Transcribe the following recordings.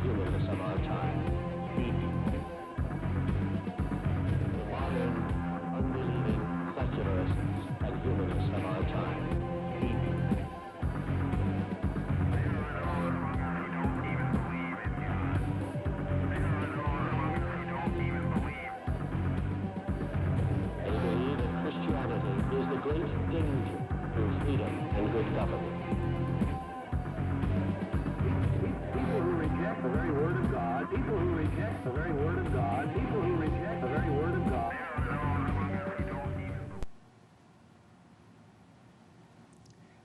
humanists of our time. The modern, unbelieving secularists and humanists of our time. Is the great danger to freedom and good government. People who reject the very word of God, people who reject the very word of God, people who reject the very word of God.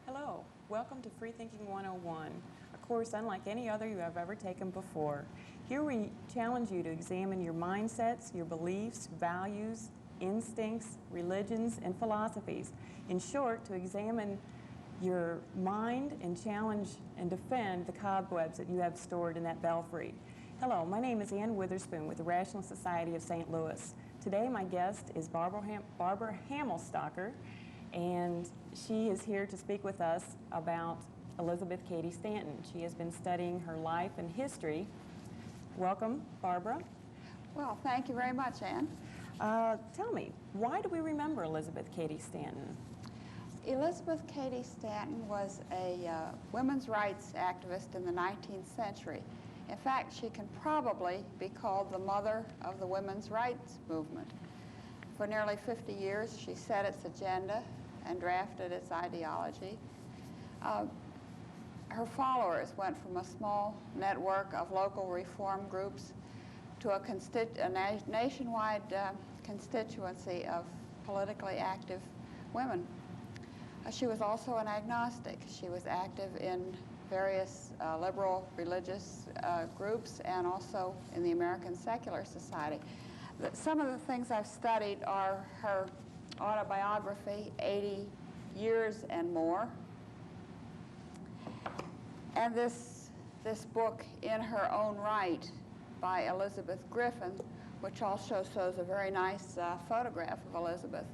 Hello, welcome to Freethinking 101, a course unlike any other you have ever taken before. Here we challenge you to examine your mindsets, your beliefs, values, instincts, religions, and philosophies. In short, to examine your mind and challenge and defend the cobwebs that you have stored in that belfry. Hello, my name is Ann Witherspoon with the Rational Society of St. Louis. Today my guest is Barbara Hamelstocker, and she is here to speak with us about Elizabeth Cady Stanton. She has been studying her life and history. Welcome, Barbara. Well, thank you very much, Ann. Tell me, why do we remember Elizabeth Cady Stanton? Elizabeth Cady Stanton was a women's rights activist in the 19th century. In fact, she can probably be called the mother of the women's rights movement. For nearly 50 years, she set its agenda and drafted its ideology. Her followers went from a small network of local reform groups to a nationwide constituency of politically active women. She was also an agnostic. She was active in various liberal religious groups and also in the American Secular Society. Some of the things I've studied are her autobiography, 80 Years and More, and this book, In Her Own Right, by Elizabeth Griffin, which also shows a very nice photograph of Elizabeth,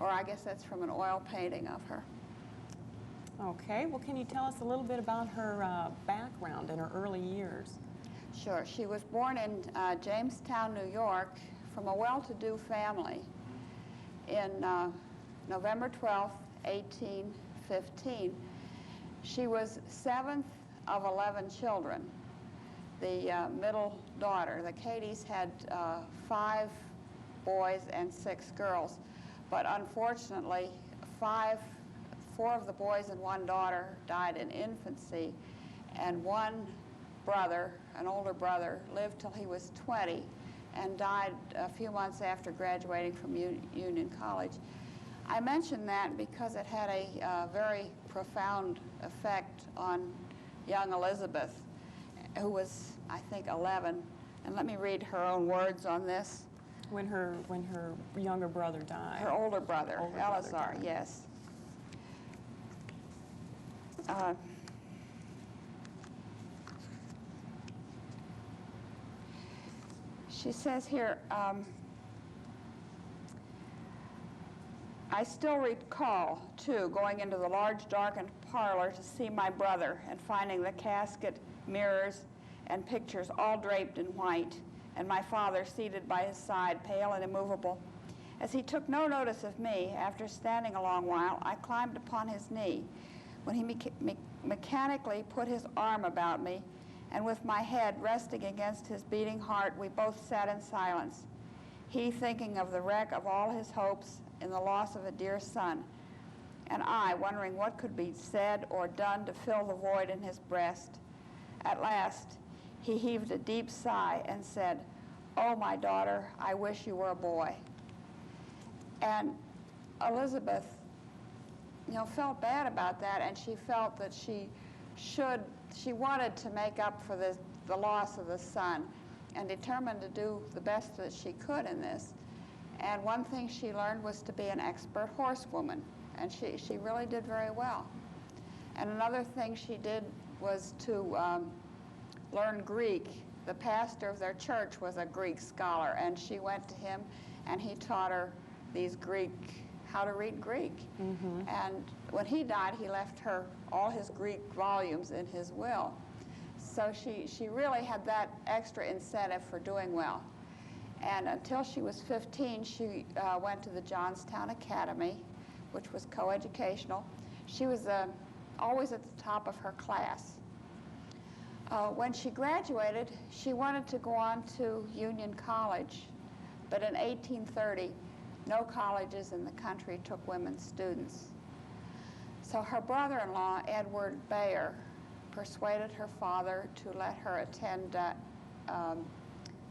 or I guess that's from an oil painting of her. Okay, well, can you tell us a little bit about her background in her early years? Sure. She was born in Jamestown, New York, from a well-to-do family in November 12th, 1815. She was seventh of 11 children. The middle daughter. The Cadys had 5 boys and 6 girls, but unfortunately 4 of the boys and 1 daughter died in infancy, and 1 brother, an older brother, lived till he was 20 and died a few months after graduating from Union College. I mention that because it had a very profound effect on young Elizabeth, who was, I think, 11. And let me read her own words on this. When her younger brother died. Her older brother, Eleazar, yes. She says here, I still recall, too, going into the large darkened parlor to see my brother and finding the casket, mirrors, and pictures all draped in white, and my father seated by his side, pale and immovable. As he took no notice of me, after standing a long while, I climbed upon his knee, when he mechanically put his arm about me, and with my head resting against his beating heart, we both sat in silence, he thinking of the wreck of all his hopes in the loss of a dear son, and I wondering what could be said or done to fill the void in his breast. At last, he heaved a deep sigh and said, "Oh, my daughter, I wish you were a boy." And Elizabeth, felt bad about that, and she felt that she wanted to make up for the loss of the son, and determined to do the best that she could in this. And one thing she learned was to be an expert horsewoman, and she really did very well. And another thing she did was to learn Greek. The pastor of their church was a Greek scholar, and she went to him, and he taught her how to read Greek. Mm-hmm. And when he died, he left her all his Greek volumes in his will. so she really had that extra incentive for doing well. And until she was 15, she went to the Johnstown Academy, which was coeducational. She was always at the top of her class. When she graduated, she wanted to go on to Union College, but in 1830, no colleges in the country took women students. So her brother-in-law, Edward Bayer, persuaded her father to let her attend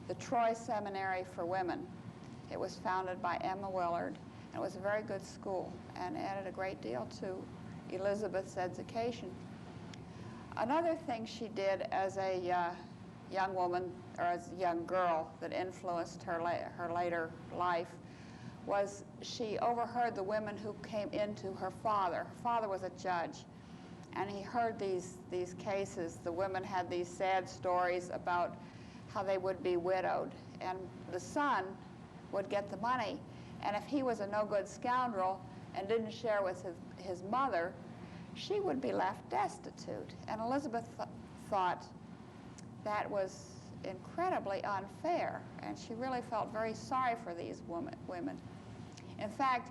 the Troy Seminary for Women. It was founded by Emma Willard, and it was a very good school and added a great deal to Elizabeth's education. Another thing she did as a young woman, or as a young girl, that influenced her later life was she overheard the women who came into her father. Her father was a judge, and he heard these cases. The women had these sad stories about how they would be widowed, and the son would get the money, and if he was a no-good scoundrel and didn't share with his mother, she would be left destitute. And Elizabeth thought that was incredibly unfair, and she really felt very sorry for these women. In fact,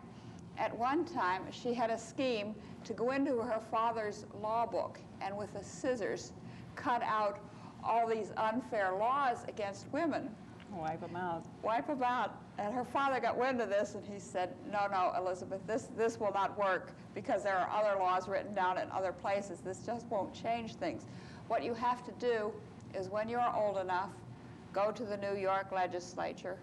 at one time, she had a scheme to go into her father's law book and with the scissors cut out all these unfair laws against women. Wipe them out. Wipe them out. And her father got wind of this, and he said, no, Elizabeth, this will not work because there are other laws written down in other places. This just won't change things. What you have to do is when you're old enough, go to the New York legislature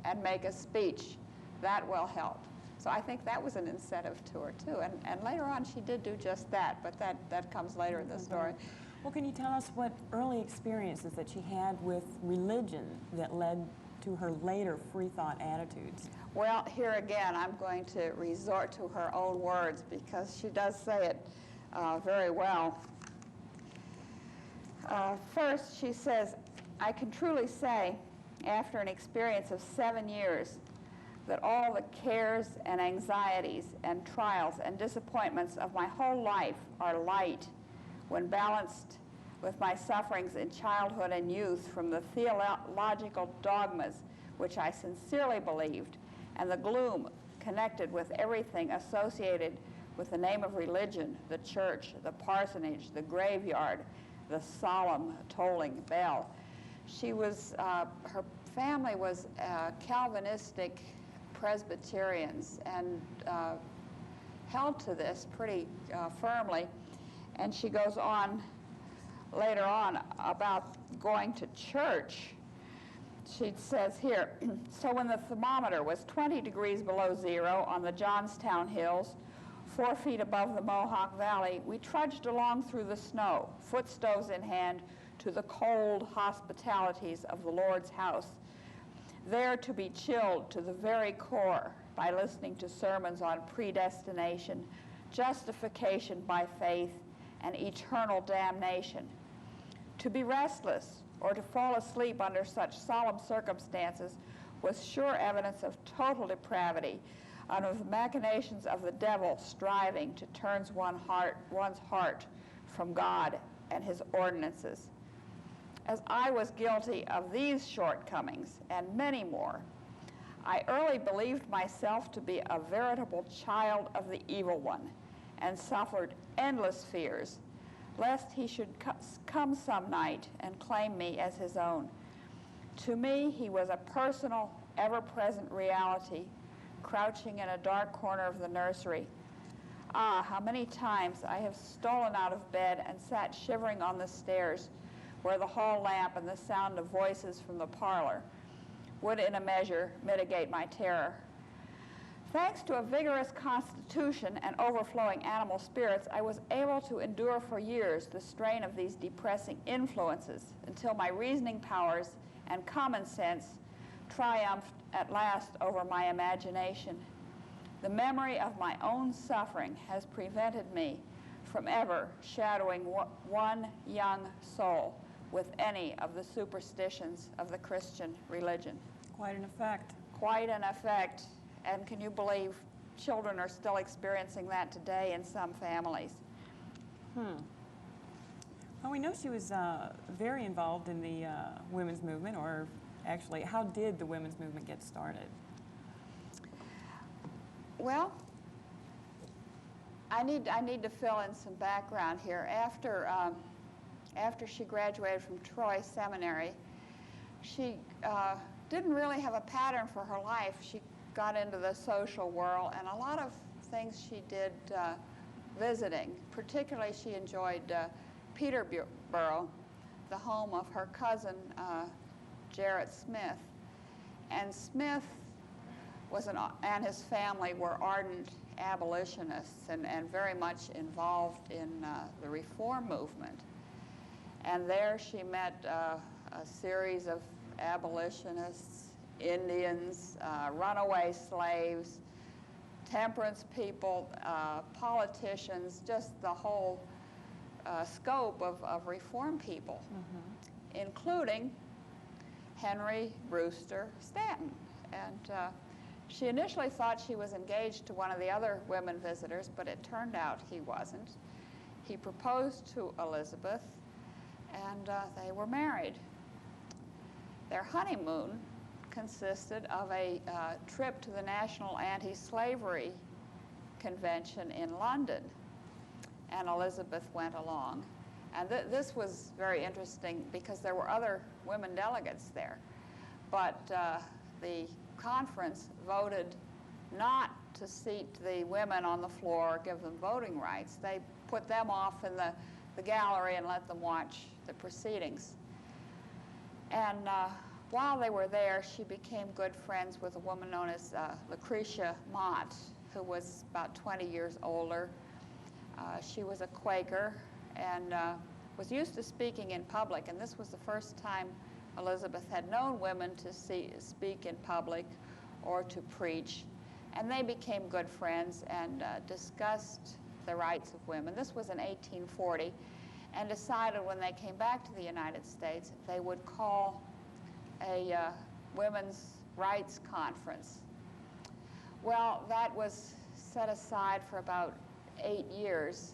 and make a speech. That will help. So I think that was an incentive to her, too. And later on, she did do just that, but that comes later in the story. Well, can you tell us what early experiences that she had with religion that led to her later free thought attitudes? Well, here again, I'm going to resort to her own words because she does say it very well. First, she says, I can truly say, after an experience of 7 years, that all the cares and anxieties and trials and disappointments of my whole life are light when balanced with my sufferings in childhood and youth from the theological dogmas which I sincerely believed and the gloom connected with everything associated with the name of religion, the church, the parsonage, the graveyard, the solemn tolling bell. She was, her family was Calvinistic Presbyterians and held to this pretty firmly. And she goes on later on about going to church. She says here, so when the thermometer was 20 degrees below zero on the Johnstown Hills, 4 feet above the Mohawk Valley, we trudged along through the snow, foot stoves in hand, to the cold hospitalities of the Lord's house, there to be chilled to the very core by listening to sermons on predestination, justification by faith, and eternal damnation. To be restless or to fall asleep under such solemn circumstances was sure evidence of total depravity and of the machinations of the devil striving to turn one's heart from God and his ordinances. As I was guilty of these shortcomings and many more, I early believed myself to be a veritable child of the evil one and suffered endless fears lest he should come some night and claim me as his own. To me, he was a personal, ever-present reality, crouching in a dark corner of the nursery. Ah, how many times I have stolen out of bed and sat shivering on the stairs where the hall lamp and the sound of voices from the parlor would, in a measure, mitigate my terror. Thanks to a vigorous constitution and overflowing animal spirits, I was able to endure for years the strain of these depressing influences until my reasoning powers and common sense triumphed at last over my imagination. The memory of my own suffering has prevented me from ever shadowing one young soul with any of the superstitions of the Christian religion. Quite an effect. Quite an effect. And can you believe children are still experiencing that today in some families? Well, we know she was very involved in the women's movement, or actually, how did the women's movement get started? Well, I need to fill in some background here. After she graduated from Troy Seminary, she didn't really have a pattern for her life. She got into the social world, and a lot of things she did visiting. Particularly, she enjoyed Peterborough, the home of her cousin, Jarrett Smith. And Smith and his family were ardent abolitionists and very much involved in the reform movement. And there she met a series of abolitionists, Indians, runaway slaves, temperance people, politicians, just the whole scope of reform people, including Henry Brewster Stanton. And she initially thought she was engaged to one of the other women visitors, but it turned out he wasn't. He proposed to Elizabeth, and they were married. Their honeymoon consisted of a trip to the National Anti-Slavery Convention in London, and Elizabeth went along. And this was very interesting because there were other women delegates there, but the conference voted not to seat the women on the floor or give them voting rights. They put them off in the gallery and let them watch the proceedings. And while they were there, she became good friends with a woman known as Lucretia Mott, who was about 20 years older. She was a Quaker and was used to speaking in public, and this was the first time Elizabeth had known women to speak in public or to preach. And they became good friends and discussed the rights of women. This was in 1840, and decided when they came back to the United States, they would call a women's rights conference. Well, that was set aside for about 8 years,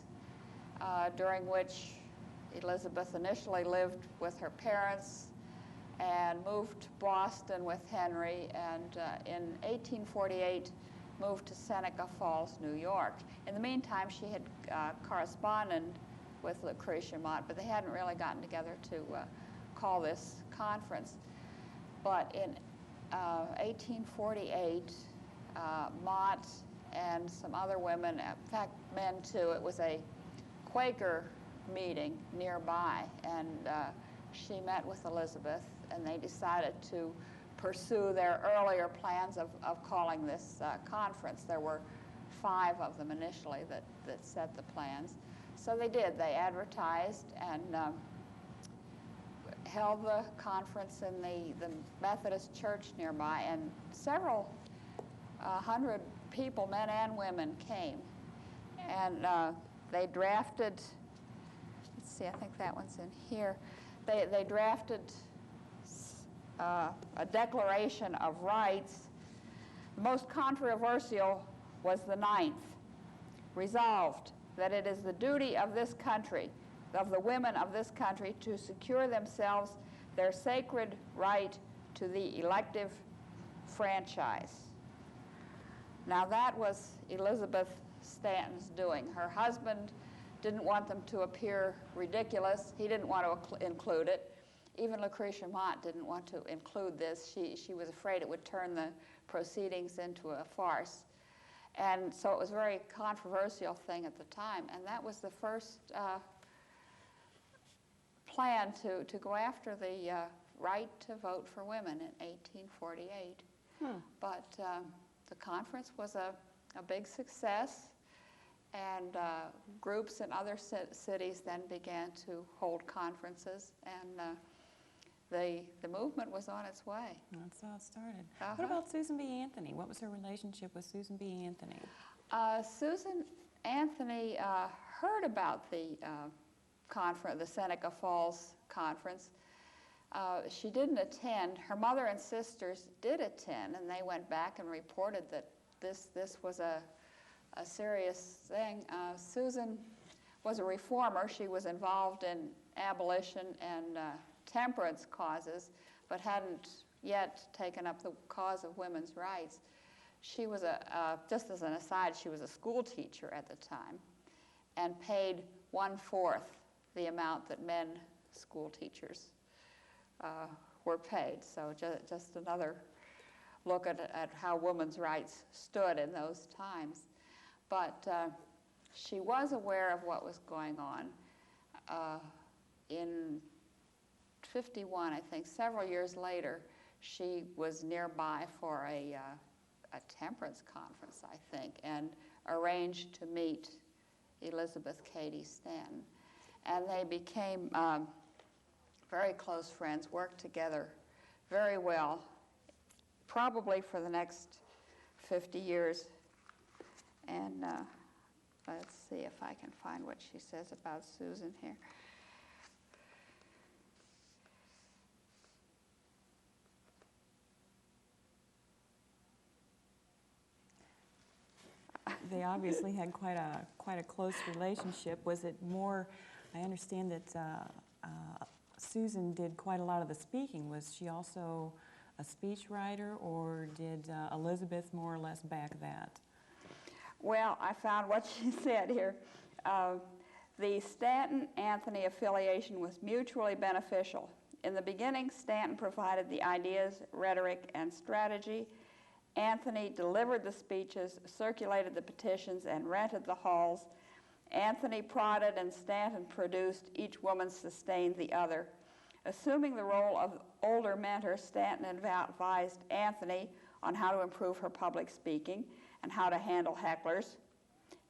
during which Elizabeth initially lived with her parents and moved to Boston with Henry, and in 1848 moved to Seneca Falls, New York. In the meantime, she had corresponded with Lucretia Mott, but they hadn't really gotten together to call this conference. But in 1848, Mott and some other women, in fact men too, it was a Quaker meeting nearby, and she met with Elizabeth, and they decided to pursue their earlier plans of calling this conference. There were 5 of them initially that set the plans. So they did. They advertised and held the conference in the Methodist church nearby, and several hundred people, men and women, came. And they drafted, let's see, I think that one's in here. They drafted a Declaration of Rights. The most controversial was the 9th. Resolved that it is the duty of this country, of the women of this country, to secure themselves their sacred right to the elective franchise. Now that was Elizabeth Stanton's doing. Her husband didn't want them to appear ridiculous. He didn't want to include it. Even Lucretia Mott didn't want to include this. She was afraid it would turn the proceedings into a farce. And so it was a very controversial thing at the time. And that was the first plan to go after the right to vote for women in 1848. But the conference was a big success, and groups in other cities then began to hold conferences, and the movement was on its way. That's how it started. What about Susan B. Anthony? What was her relationship with Susan B. Anthony? Susan Anthony heard about the conference, the Seneca Falls conference. She didn't attend. Her mother and sisters did attend, and they went back and reported that this was a serious thing. Susan was a reformer. She was involved in abolition and temperance causes, but hadn't yet taken up the cause of women's rights. She was just as an aside, she was a school teacher at the time and paid 1/4 the amount that men school teachers were paid. So just another look at how women's rights stood in those times. But she was aware of what was going on. In 51, I think, several years later, she was nearby for a temperance conference, I think, and arranged to meet Elizabeth Cady Stanton. And they became very close friends, worked together very well, probably for the next 50 years. And let's see if I can find what she says about Susan here. They obviously had quite a close relationship. Was it more? I understand that Susan did quite a lot of the speaking. Was she also a speechwriter, or did Elizabeth more or less back that? Well, I found what she said here. The Stanton-Anthony affiliation was mutually beneficial. In the beginning, Stanton provided the ideas, rhetoric, and strategy. Anthony delivered the speeches, circulated the petitions, and rented the halls. Anthony prodded and Stanton produced. Each woman sustained the other. Assuming the role of older mentor, Stanton advised Anthony on how to improve her public speaking and how to handle hecklers,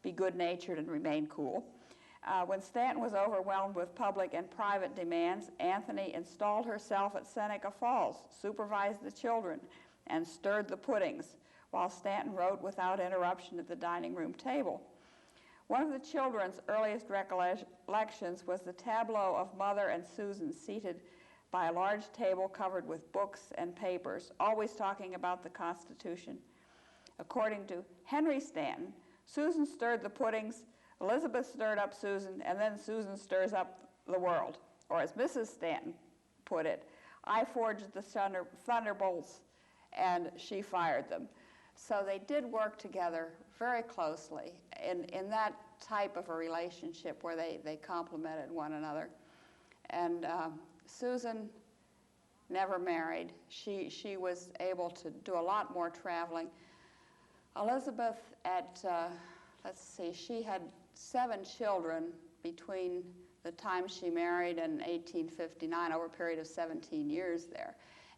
be good-natured, and remain cool. When Stanton was overwhelmed with public and private demands, Anthony installed herself at Seneca Falls, supervised the children, and stirred the puddings, while Stanton wrote without interruption at the dining room table. One of the children's earliest recollections was the tableau of Mother and Susan seated by a large table covered with books and papers, always talking about the Constitution. According to Henry Stanton, Susan stirred the puddings, Elizabeth stirred up Susan, and then Susan stirs up the world. Or as Mrs. Stanton put it, I forged the thunderbolts and she fired them. So they did work together very closely in that type of a relationship where they complemented one another. And Susan never married. She was able to do a lot more traveling. Elizabeth, let's see, she had 7 children between the time she married and 1859, over a period of 17 years there,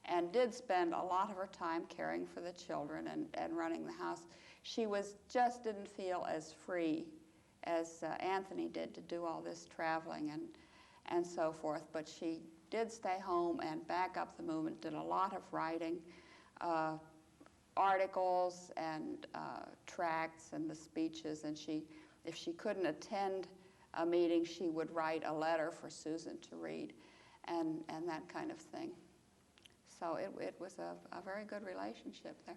and did spend a lot of her time caring for the children and running the house. She just didn't feel as free as Anthony did to do all this traveling and so forth, but she did stay home and back up the movement, did a lot of writing, articles and tracts and the speeches, and if she couldn't attend a meeting, she would write a letter for Susan to read and that kind of thing. So it was a very good relationship there.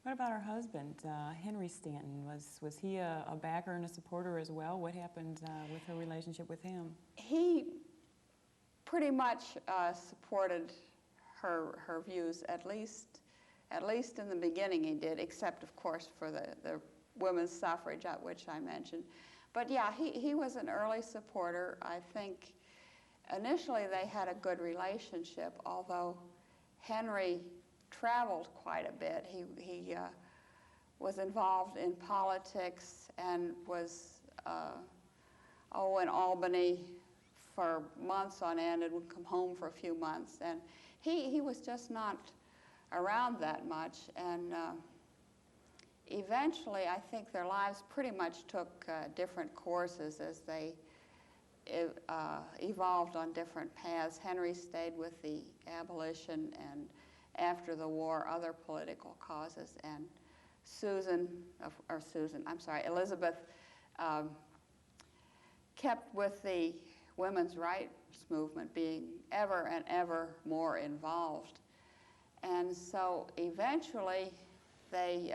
What about her husband, Henry Stanton? Was he a backer and a supporter as well? What happened with her relationship with him? He pretty much supported her views, at least in the beginning he did, except of course for the women's suffrage, which I mentioned. But yeah, he was an early supporter. I think initially they had a good relationship, although Henry traveled quite a bit. He was involved in politics and was in Albany for months on end and would come home for a few months. And he was just not around that much. And eventually, I think their lives pretty much took different courses as they evolved on different paths. Henry stayed with the abolition and after the war, other political causes, and Elizabeth kept with the women's rights movement, being ever and ever more involved. And so eventually they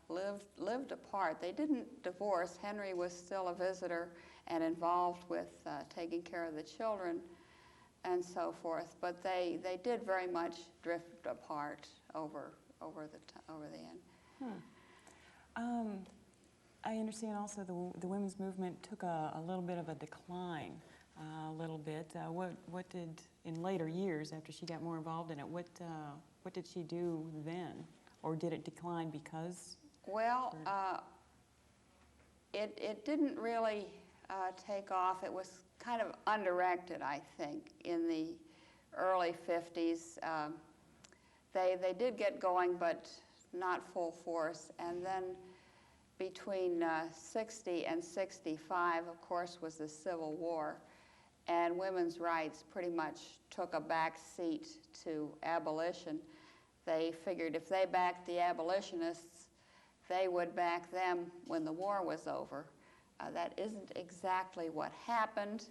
lived apart. They didn't divorce. Henry was still a visitor and involved with taking care of the children and so forth. But they did very much drift apart over the end. I understand also the women's movement took a little bit of a decline, a little bit. What did, in later years, after she got more involved in it, what did she do then? Or did it decline because? Well, it didn't really take off. It was kind of undirected, I think, in the early 50s. They did get going, but not full force. And then between 60 and 65, of course, was the Civil War. And women's rights pretty much took a back seat to abolition. They figured if they backed the abolitionists, they would back them when the war was over. That isn't exactly what happened,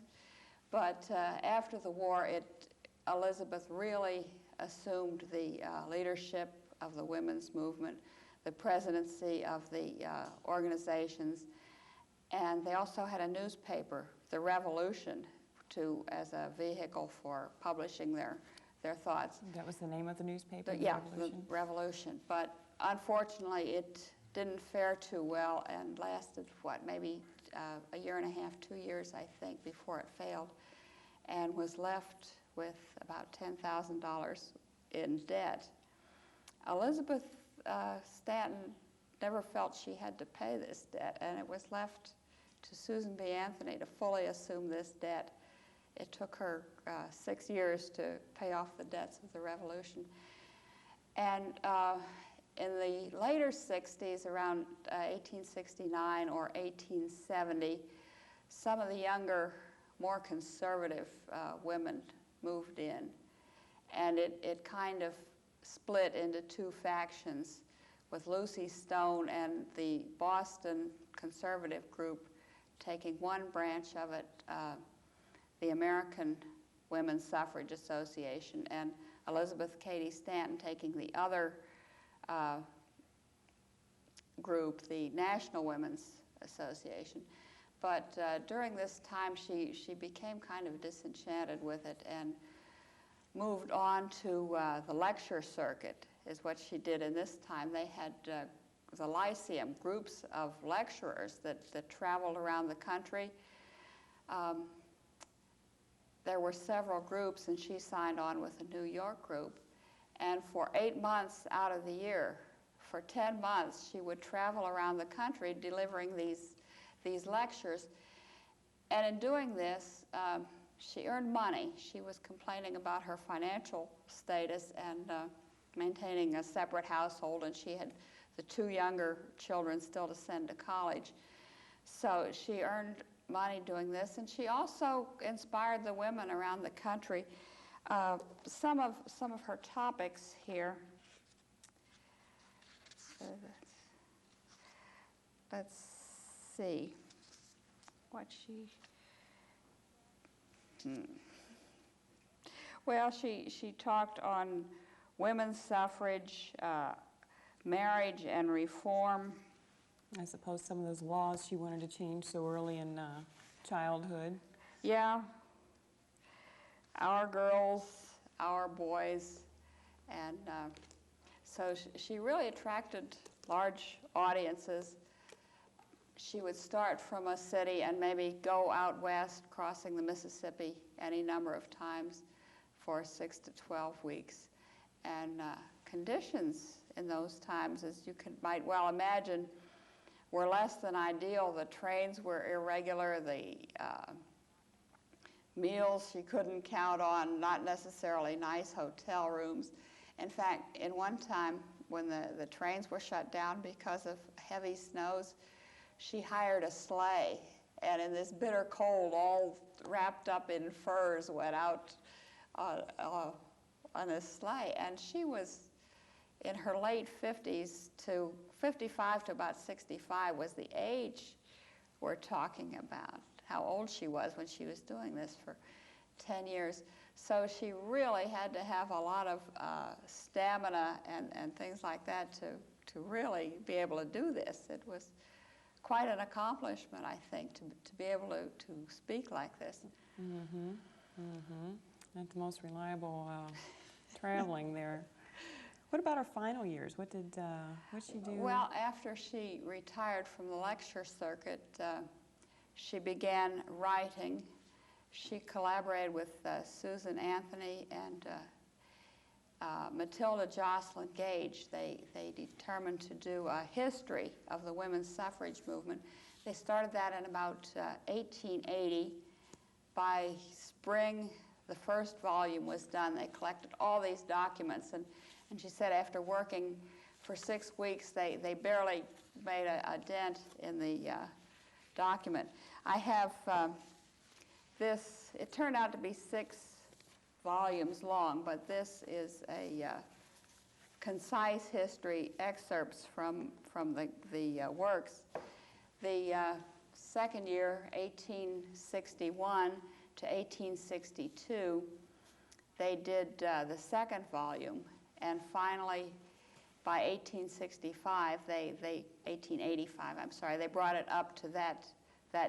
but after the war, Elizabeth really assumed the leadership of the women's movement, the presidency of the organizations, and they also had a newspaper, The Revolution, as a vehicle for publishing their thoughts. That was the name of the newspaper? Yeah, The Revolution. But unfortunately, it didn't fare too well and lasted, maybe a year and a half, 2 years, I think, before it failed, and was left with about $10,000 in debt. Elizabeth Stanton never felt she had to pay this debt, and it was left to Susan B. Anthony to fully assume this debt. It took her 6 years to pay off the debts of the Revolution. And in the later 60s, around 1869 or 1870, some of the younger, more conservative women moved in. And it kind of split into two factions, with Lucy Stone and the Boston conservative group taking one branch of it, the American Women's Suffrage Association, and Elizabeth Cady Stanton taking the other group, the National Women's Association. But during this time, she became kind of disenchanted with it and moved on to the lecture circuit, is what she did in this time. They had the Lyceum, groups of lecturers that traveled around the country. There were several groups, and she signed on with a New York group. And for 8 months out of the year, for 10 months, she would travel around the country delivering these lectures. And in doing this, she earned money. She was complaining about her financial status and maintaining a separate household, and she had the 2 younger children still to send to college. So she earned money doing this, and she also inspired the women around the country. Some of her topics here. So let's see what she. Well, she talked on women's suffrage, marriage and reform. I suppose some of those laws she wanted to change so early in childhood. Yeah. Our girls, our boys, and so she really attracted large audiences. She would start from a city and maybe go out west, crossing the Mississippi any number of times for 6 to 12 weeks. And conditions in those times, as you might well imagine, were less than ideal. The trains were irregular, the meals she couldn't count on, not necessarily nice hotel rooms. In fact, in one time when the trains were shut down because of heavy snows, she hired a sleigh, and in this bitter cold, all wrapped up in furs, went out on this sleigh. And she was in her late 50s to 55 to about 65 was the age we're talking about, how old she was when she was doing this for 10 years. So she really had to have a lot of stamina and things like that to really be able to do this. It was quite an accomplishment, I think, to be able to speak like this. Mm-hmm. Mm-hmm. Not the most reliable traveling there. What about her final years? What did she do? Well, after she retired from the lecture circuit, she began writing. She collaborated with Susan Anthony and Matilda Jocelyn Gage. They determined to do a history of the women's suffrage movement. They started that in about 1880. By spring, the first volume was done. They collected all these documents, and she said after working for 6 weeks, they barely made a dent in the document. I have this. It turned out to be 6 volumes long, but this is a concise history, excerpts from the works. The second year, 1861 to 1862, they did the second volume, and finally, by 1865, 1885, I'm sorry, they brought it up to that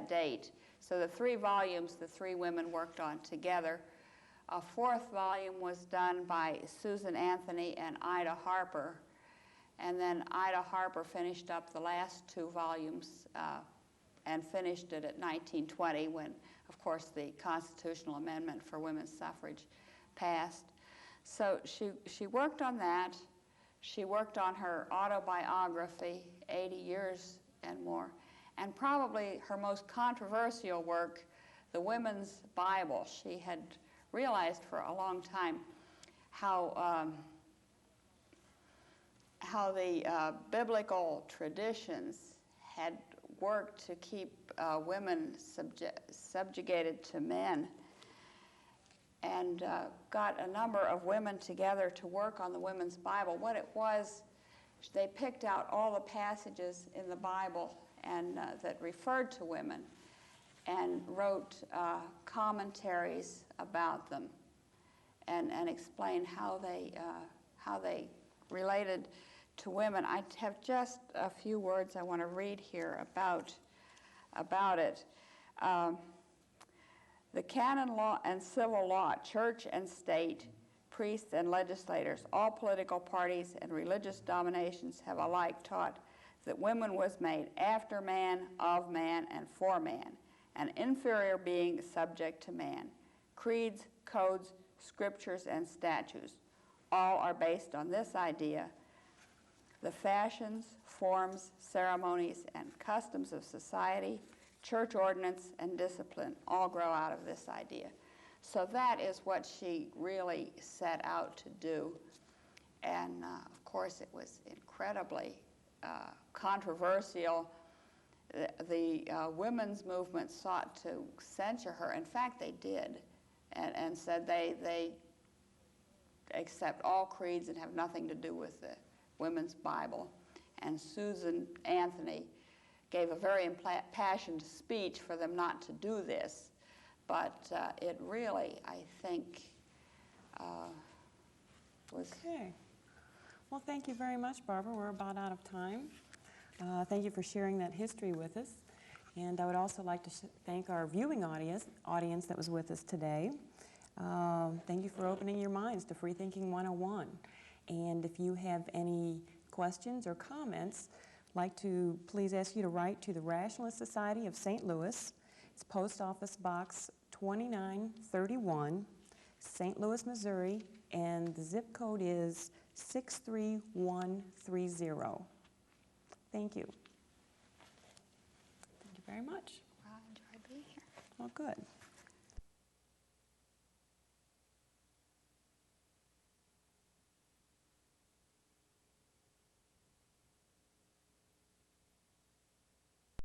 date. So the 3 volumes the 3 women worked on together. A 4th volume was done by Susan Anthony and Ida Harper, and then Ida Harper finished up the last 2 volumes and finished it at 1920 when, of course, the constitutional amendment for women's suffrage passed. So she worked on that. She worked on her autobiography, 80 years and more, and probably her most controversial work, the Women's Bible. She had realized for a long time how the biblical traditions had worked to keep women subjugated to men, and got a number of women together to work on the Women's Bible. What it was, they picked out all the passages in the Bible and that referred to women, and wrote commentaries about them, and explained how they related to women. I have just a few words I want to read here about it. The canon law and civil law, church and state, priests and legislators, all political parties and religious dominations have alike taught that woman was made after man, of man, and for man, an inferior being subject to man. Creeds, codes, scriptures, and statutes, all are based on this idea. The fashions, forms, ceremonies, and customs of society, church ordinance, and discipline all grow out of this idea. So that is what she really set out to do. And of course, it was incredibly controversial. The women's movement sought to censure her. In fact, they did, and said they accept all creeds and have nothing to do with the Women's Bible. And Susan Anthony gave a very impassioned speech for them not to do this. But it really, I think, was... Okay. Well, thank you very much, Barbara. We're about out of time. Thank you for sharing that history with us. And I would also like to thank our viewing audience that was with us today. Thank you for opening your minds to Freethinking 101. And if you have any questions or comments, I'd like to please ask you to write to the Rationalist Society of St. Louis. It's Post Office Box 2931, St. Louis, Missouri, and the zip code is 63130. Thank you. Thank you very much. Well, I enjoyed being here. Well, good.